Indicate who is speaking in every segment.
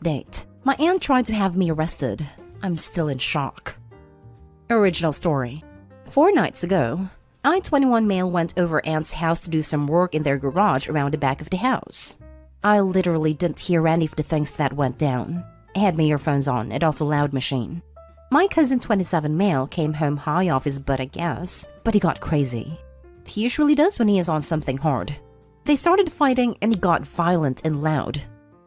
Speaker 1: update. My aunt tried to have me arrested. I'm still in shock. Original story. 4 nights ago, I, 21 male, went over aunt's house to do some work in their garage around the back of the house. I literally didn't hear any of the things that went down. I had my earphones on and also loud machine. My cousin, 27 male, came home high off his butt, I guess, but he got crazy. He usually does when he is on something hard. They started fighting and he got violent and loud.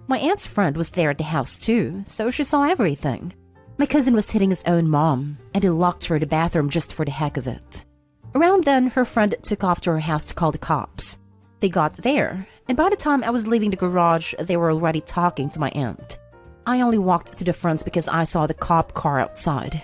Speaker 1: My aunt's friend was there at the house too, so she saw everything. My cousin was hitting his own mom, and he locked her in the bathroom just for the heck of it. Around then, her friend took off to her house to call the cops. They got there, and by the time I was leaving the garage, they were already talking to my aunt. I only walked to the front because I saw the cop car outside.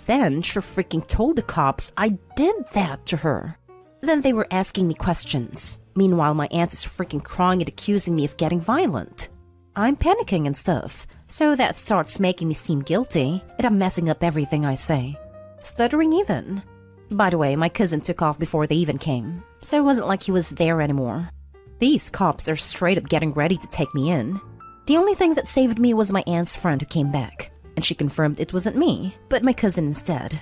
Speaker 1: Then she freaking told the cops I did that to her. Then they were asking me questions. Meanwhile, my aunt is freaking crying and accusing me of getting violent. I'm panicking and stuff, so that starts making me seem guilty, and I'm messing up everything I say. Stuttering even. By the way, my cousin took off before they even came, so it wasn't like he was there anymore. These cops are straight up getting ready to take me in. The only thing that saved me was my aunt's friend who came back, and she confirmed it wasn't me, but my cousin instead.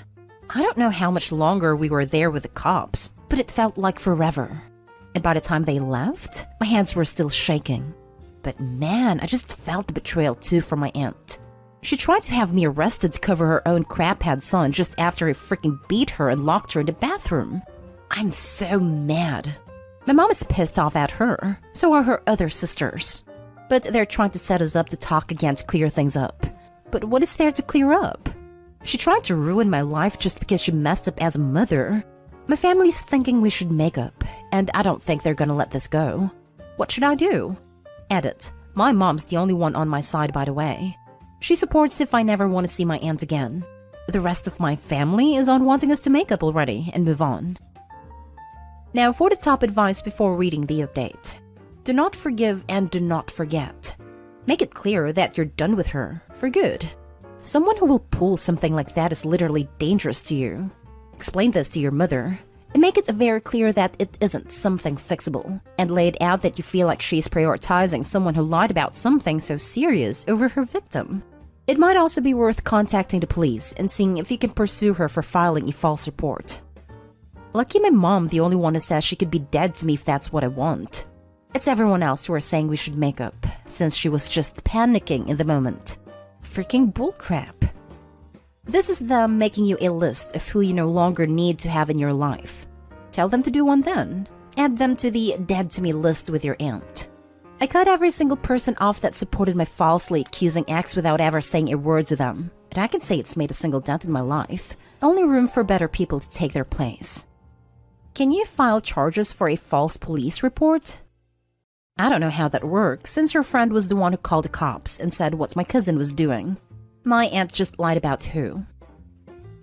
Speaker 1: I don't know how much longer we were there with the cops, but it felt like forever. And by the time they left, my hands were still shaking. But man, I just felt the betrayal too from my aunt. She tried to have me arrested to cover her own craphead son just after he freaking beat her and locked her in the bathroom. I'm so mad. My mom is pissed off at her, so are her other sisters. But they're trying to set us up to talk again to clear things up. But what is there to clear up? She tried to ruin my life just because she messed up as a mother. My family's thinking we should make up, and I don't think they're gonna let this go. What should I do? Edit. My mom's the only one on my side, by the way. She supports if I never want to see my aunt again. The rest of my family is on wanting us to make up already and move on. Now for the top advice before reading the update. Do not forgive and do not forget. Make it clear that you're done with her, for good. Someone who will pull something like that is literally dangerous to you. Explain this to your mother, and make it very clear that it isn't something fixable, and lay it out that you feel like she's prioritizing someone who lied about something so serious over her victim. It might also be worth contacting the police and seeing if you can pursue her for filing a false report. Lucky my mom, the only one who says she could be dead to me if that's what I want. It's everyone else who are saying we should make up, since she was just panicking in the moment. Freaking bullcrap. This is them making you a list of who you no longer need to have in your life. Tell them to do one then. Add them to the dead to me list with your aunt. I cut every single person off that supported my falsely accusing ex without ever saying a word to them. And I can say it's made a single dent in my life. Only room for better people to take their place. Can you file charges for a false police report? I don't know how that works, since your friend was the one who called the cops and said what my cousin was doing. My aunt just lied about who.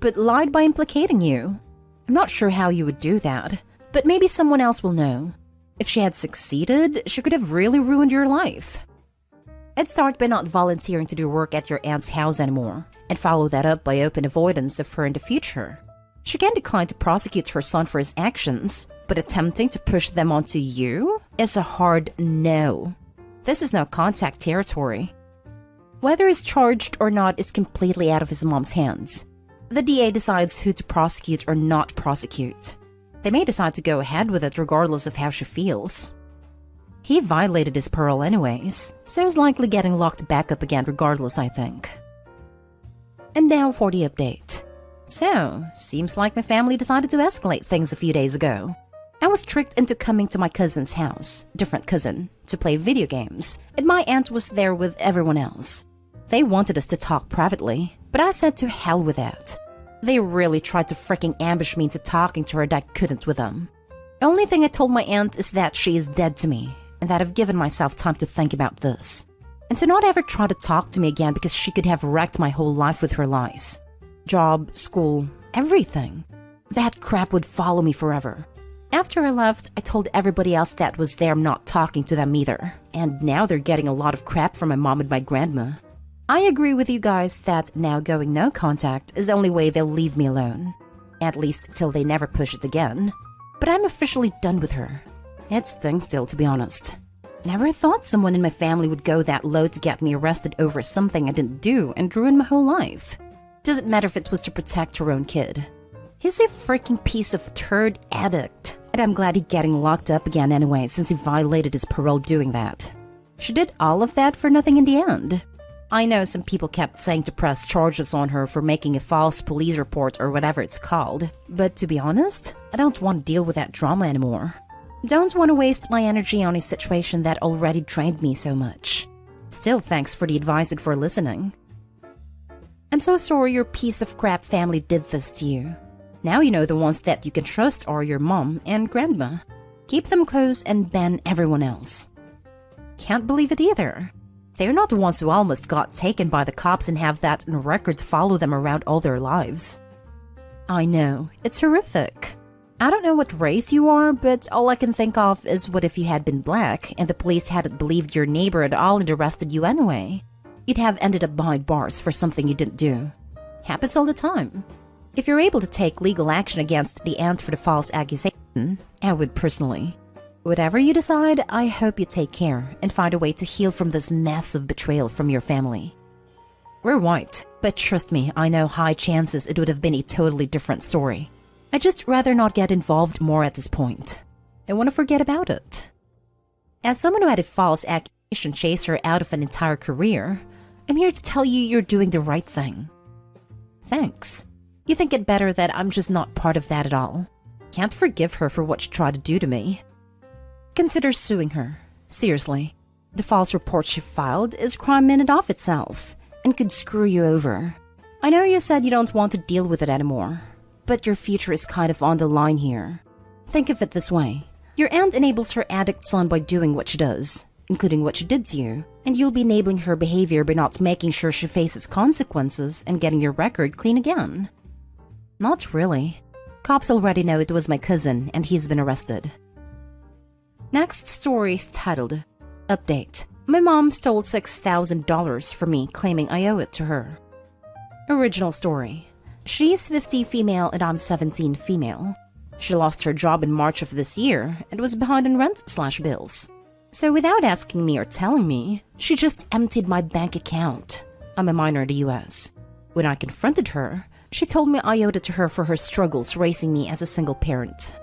Speaker 1: But lied by implicating you. I'm not sure how you would do that, but maybe someone else will know. If she had succeeded, she could have really ruined your life. I'd start by not volunteering to do work at your aunt's house anymore, and follow that up by open avoidance of her in the future. She can decline to prosecute her son for his actions, but attempting to push them onto you is a hard no. This is no contact territory. Whether he's charged or not is completely out of his mom's hands. The DA decides who to prosecute or not prosecute. They may decide to go ahead with it regardless of how she feels. He violated his parole anyways, so he's likely getting locked back up again regardless, I think. And now for the update. So, seems like my family decided to escalate things a few days ago. I was tricked into coming to my cousin's house, different cousin, to play video games, and my aunt was there with everyone else. They wanted us to talk privately, but I said to hell with that. They really tried to freaking ambush me into talking to her that I couldn't with them. The only thing I told my aunt is that she is dead to me, and that I've given myself time to think about this. And to not ever try to talk to me again because she could have wrecked my whole life with her lies. Job, school, everything. That crap would follow me forever. After I left, I told everybody else that was there I'm not talking to them either. And now they're getting a lot of crap from my mom and my grandma. I agree with you guys that now going no contact is the only way they'll leave me alone. At least till they never push it again. But I'm officially done with her. It stings still, to be honest. Never thought someone in my family would go that low to get me arrested over something I didn't do and ruin my whole life. Doesn't matter if it was to protect her own kid. He's a freaking piece of turd addict, and I'm glad he's getting locked up again anyway since he violated his parole doing that. She did all of that for nothing in the end. I know some people kept saying to press charges on her for making a false police report or whatever it's called, but to be honest, I don't want to deal with that drama anymore. Don't want to waste my energy on a situation that already drained me so much. Still, thanks for the advice and for listening. I'm so sorry your piece of crap family did this to you. Now you know the ones that you can trust are your mom and grandma. Keep them close and ban everyone else. Can't believe it either. They're not the ones who almost got taken by the cops and have that on record to follow them around all their lives. I know, it's horrific. I don't know what race you are, but all I can think of is what if you had been black and the police hadn't believed your neighbor at all and arrested you anyway? You'd have ended up behind bars for something you didn't do. Happens all the time. If you're able to take legal action against the aunt for the false accusation, I would personally. Whatever you decide, I hope you take care and find a way to heal from this massive betrayal from your family. We're white, but trust me, I know high chances it would have been a totally different story. I'd just rather not get involved more at this point. I want to forget about it. As someone who had a false accusation chase her out of an entire career, I'm here to tell you you're doing the right thing. Thanks. You think it better that I'm just not part of that at all. Can't forgive her for what she tried to do to me. Consider suing her. Seriously. The false report she filed is crime in and of itself, and could screw you over. I know you said you don't want to deal with it anymore, but your future is kind of on the line here. Think of it this way. Your aunt enables her addict son by doing what she does, including what she did to you, and you'll be enabling her behavior by not making sure she faces consequences and getting your record clean again. Not really. Cops already know it was my cousin and he's been arrested. Next story is titled, Update. My mom stole $6,000 from me claiming I owe it to her. Original story. She's 50 female and I'm 17 female. She lost her job in March of this year and was behind on rent/bills. So without asking me or telling me, she just emptied my bank account. I'm a minor in the US. When I confronted her, she told me I owed it to her for her struggles raising me as a single parent.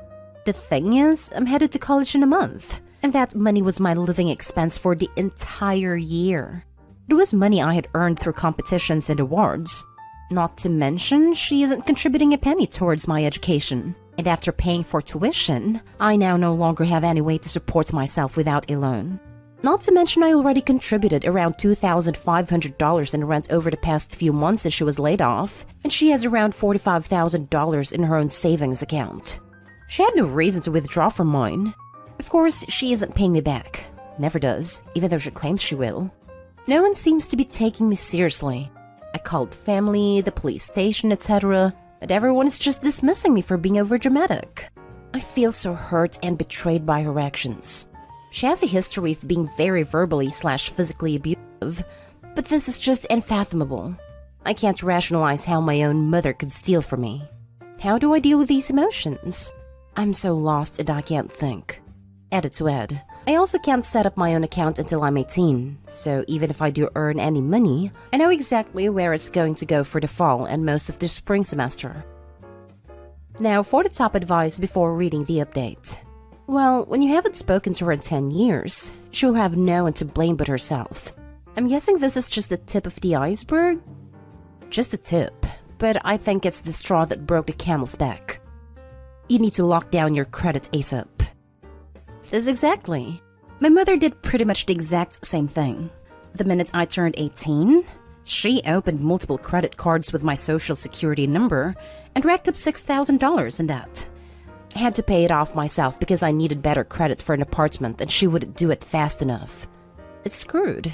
Speaker 1: The thing is, I'm headed to college in a month, and that money was my living expense for the entire year. It was money I had earned through competitions and awards. Not to mention, she isn't contributing a penny towards my education. And after paying for tuition, I now no longer have any way to support myself without a loan. Not to mention I already contributed around $2,500 in rent over the past few months since she was laid off, and she has around $45,000 in her own savings account. She had no reason to withdraw from mine. Of course, she isn't paying me back. Never does, even though she claims she will. No one seems to be taking me seriously. I called family, the police station, etc., but everyone is just dismissing me for being overdramatic. I feel so hurt and betrayed by her actions. She has a history of being very verbally/physically abusive, but this is just unfathomable. I can't rationalize how my own mother could steal from me. How do I deal with these emotions? I'm so lost and I can't think. Added to add, I also can't set up my own account until I'm 18, so even if I do earn any money, I know exactly where it's going to go for the fall and most of the spring semester. Now for the top advice before reading the update. Well, when you haven't spoken to her in 10 years, she'll have no one to blame but herself. I'm guessing this is just the tip of the iceberg? Just a tip, but I think it's the straw that broke the camel's back. You need to lock down your credit ASAP. This exactly. My mother did pretty much the exact same thing. The minute I turned 18, she opened multiple credit cards with my social security number and racked up $6,000 in debt. I had to pay it off myself because I needed better credit for an apartment and she wouldn't do it fast enough. It's screwed.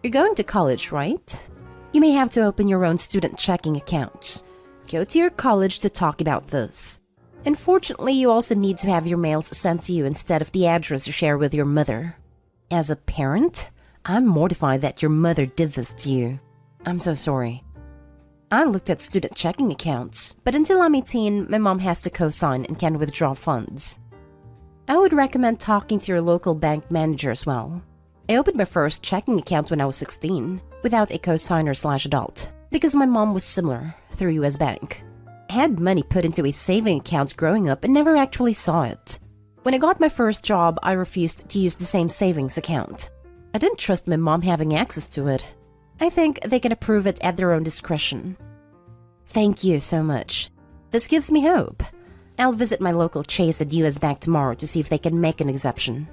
Speaker 1: You're going to college, right? You may have to open your own student checking account. Go to your college to talk about this. Unfortunately, you also need to have your mails sent to you instead of the address you share with your mother. As a parent, I'm mortified that your mother did this to you. I'm so sorry. I looked at student checking accounts, but until I'm 18, my mom has to co-sign and can withdraw funds. I would recommend talking to your local bank manager as well. I opened my first checking account when I was 16, without a co-signer/adult, because my mom was similar, through US Bank. I had money put into a saving account growing up and never actually saw it. When I got my first job, I refused to use the same savings account. I didn't trust my mom having access to it. I think they can approve it at their own discretion. Thank you so much. This gives me hope. I'll visit my local Chase at US Bank tomorrow to see if they can make an exception.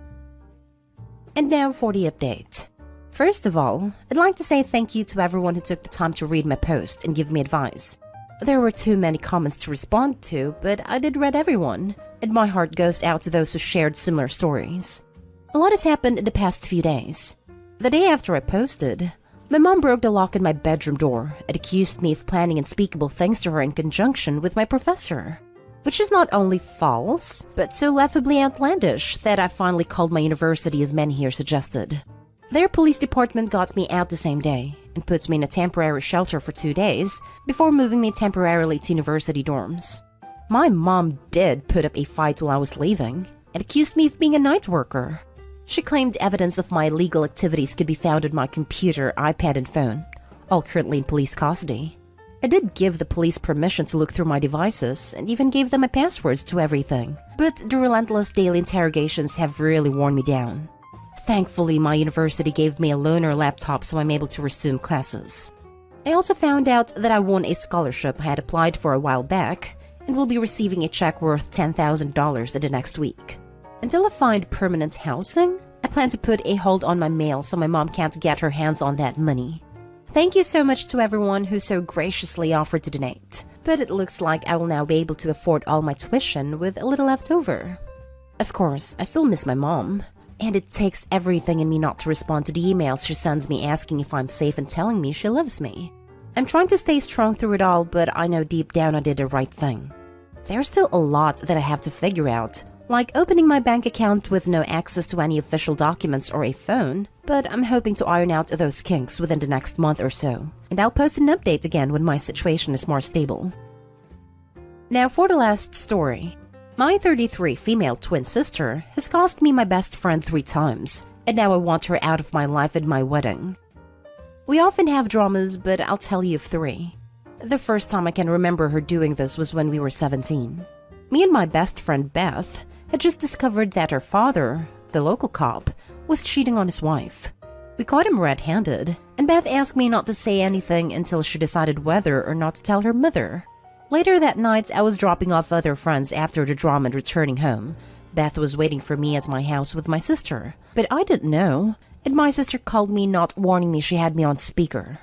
Speaker 1: And now for the update. First of all, I'd like to say thank you to everyone who took the time to read my post and give me advice. There were too many comments to respond to, but I did read everyone, and my heart goes out to those who shared similar stories. A lot has happened in the past few days. The day after I posted, my mom broke the lock in my bedroom door and accused me of planning unspeakable things to her in conjunction with my professor. Which is not only false, but so laughably outlandish that I finally called my university as many here suggested. Their police department got me out the same day and put me in a temporary shelter for 2 days before moving me temporarily to university dorms. My mom did put up a fight while I was leaving and accused me of being a night worker. She claimed evidence of my illegal activities could be found on my computer, iPad, and phone, all currently in police custody. I did give the police permission to look through my devices and even gave them my passwords to everything, but the relentless daily interrogations have really worn me down. Thankfully, my university gave me a loaner laptop so I'm able to resume classes. I also found out that I won a scholarship I had applied for a while back and will be receiving a check worth $10,000 in the next week. Until I find permanent housing, I plan to put a hold on my mail so my mom can't get her hands on that money. Thank you so much to everyone who so graciously offered to donate, but it looks like I will now be able to afford all my tuition with a little left over. Of course, I still miss my mom, and it takes everything in me not to respond to the emails she sends me asking if I'm safe and telling me she loves me. I'm trying to stay strong through it all, but I know deep down I did the right thing. There's still a lot that I have to figure out, like opening my bank account with no access to any official documents or a phone, but I'm hoping to iron out those kinks within the next month or so, and I'll post an update again when my situation is more stable. Now for the last story. My 33 female twin sister has cost me my best friend 3 times, and now I want her out of my life at my wedding. We often have dramas, but I'll tell you of 3. The first time I can remember her doing this was when we were 17. Me and my best friend Beth had just discovered that her father, the local cop, was cheating on his wife. We caught him red-handed, and Beth asked me not to say anything until she decided whether or not to tell her mother. Later that night, I was dropping off other friends after the drama and returning home. Beth was waiting for me at my house with my sister, but I didn't know, and my sister called me, not warning me she had me on speaker.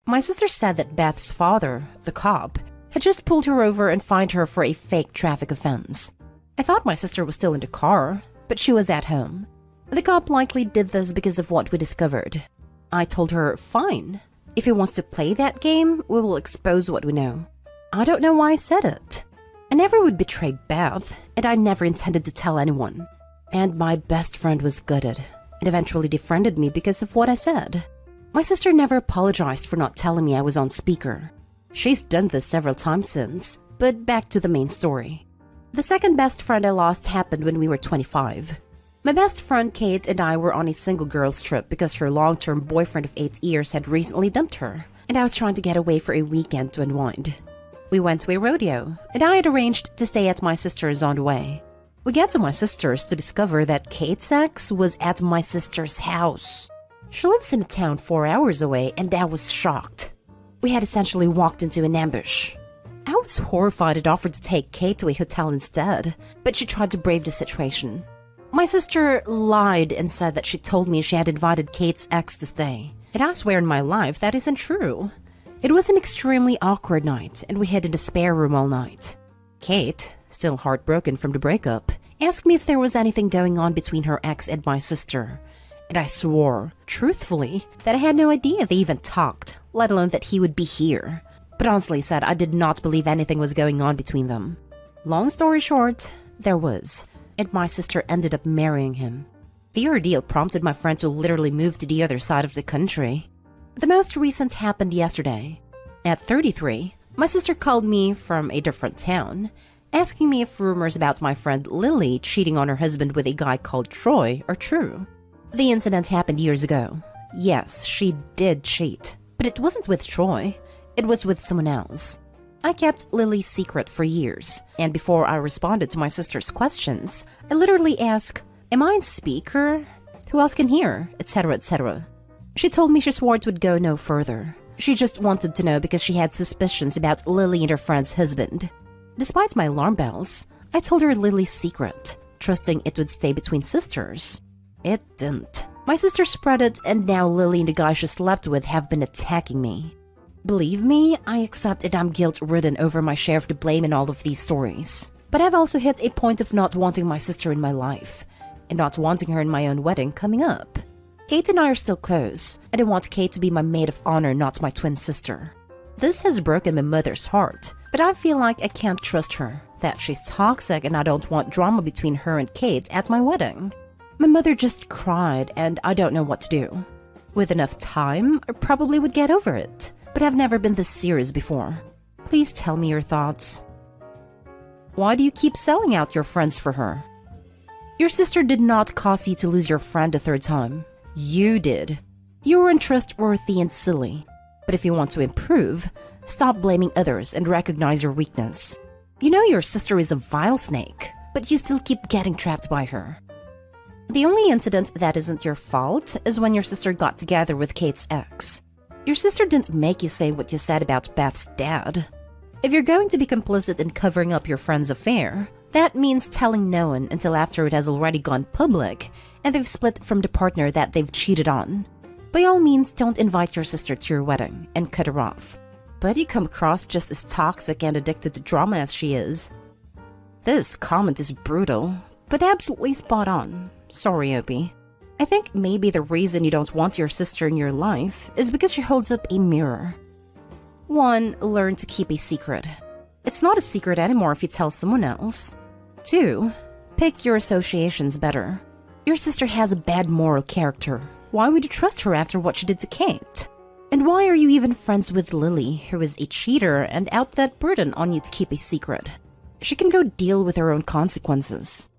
Speaker 1: My sister said that Beth's father, the cop, had just pulled her over and fined her for a fake traffic offense. I thought my sister was still in the car, but she was at home. The cop likely did this because of what we discovered. I told her, fine. If he wants to play that game, we will expose what we know. I don't know why I said it. I never would betray Beth, and I never intended to tell anyone. And my best friend was gutted, and eventually defriended me because of what I said. My sister never apologized for not telling me I was on speaker. She's done this several times since, but back to the main story. The second best friend I lost happened when we were 25. My best friend Kate and I were on a single girls trip because her long-term boyfriend of 8 years had recently dumped her, and I was trying to get away for a weekend to unwind. We went to a rodeo, and I had arranged to stay at my sister's on the way. We get to my sister's to discover that Kate's ex was at my sister's house. She lives in a town 4 hours away, and I was shocked. We had essentially walked into an ambush. I was horrified and offered to take Kate to a hotel instead, but she tried to brave the situation. My sister lied and said that she told me she had invited Kate's ex to stay, and I swear in my life that isn't true. It was an extremely awkward night, and we hid in the spare room all night. Kate, still heartbroken from the breakup, asked me if there was anything going on between her ex and my sister, and I swore, truthfully, that I had no idea they even talked, let alone that he would be here. But honestly said I did not believe anything was going on between them. Long story short, there was, and my sister ended up marrying him. The ordeal prompted my friend to literally move to the other side of the country. The most recent happened yesterday. At 33, my sister called me from a different town, asking me if rumors about my friend Lily cheating on her husband with a guy called Troy are true. The incident happened years ago. Yes, she did cheat, but it wasn't with Troy. It was with someone else. I kept Lily's secret for years, and before I responded to my sister's questions, I literally asked, "Am I a speaker? Who else can hear?" etc., etc. She told me she swore it would go no further. She just wanted to know because she had suspicions about Lily and her friend's husband. Despite my alarm bells, I told her Lily's secret, trusting it would stay between sisters. It didn't. My sister spread it, and now Lily and the guy she slept with have been attacking me. Believe me, I accept that I'm guilt-ridden over my share of the blame in all of these stories. But I've also hit a point of not wanting my sister in my life, and not wanting her in my own wedding coming up. Kate and I are still close, and I want Kate to be my maid of honor, not my twin sister. This has broken my mother's heart, but I feel like I can't trust her, that she's toxic, and I don't want drama between her and Kate at my wedding. My mother just cried, and I don't know what to do. With enough time, I probably would get over it, but I've never been this serious before. Please tell me your thoughts. Why do you keep selling out your friends for her? Your sister did not cause you to lose your friend a third time. You did. You were untrustworthy and silly. But if you want to improve, stop blaming others and recognize your weakness. You know your sister is a vile snake, but you still keep getting trapped by her. The only incident that isn't your fault is when your sister got together with Kate's ex. Your sister didn't make you say what you said about Beth's dad. If you're going to be complicit in covering up your friend's affair, that means telling no one until after it has already gone public and they've split from the partner that they've cheated on. By all means, don't invite your sister to your wedding and cut her off. But you come across just as toxic and addicted to drama as she is. This comment is brutal, but absolutely spot on. Sorry, Opie. I think maybe the reason you don't want your sister in your life is because she holds up a mirror. 1. Learn to keep a secret. It's not a secret anymore if you tell someone else. 2. Pick your associations better. Your sister has a bad moral character. Why would you trust her after what she did to Kate? And why are you even friends with Lily, who is a cheater and out that burden on you to keep a secret? She can go deal with her own consequences.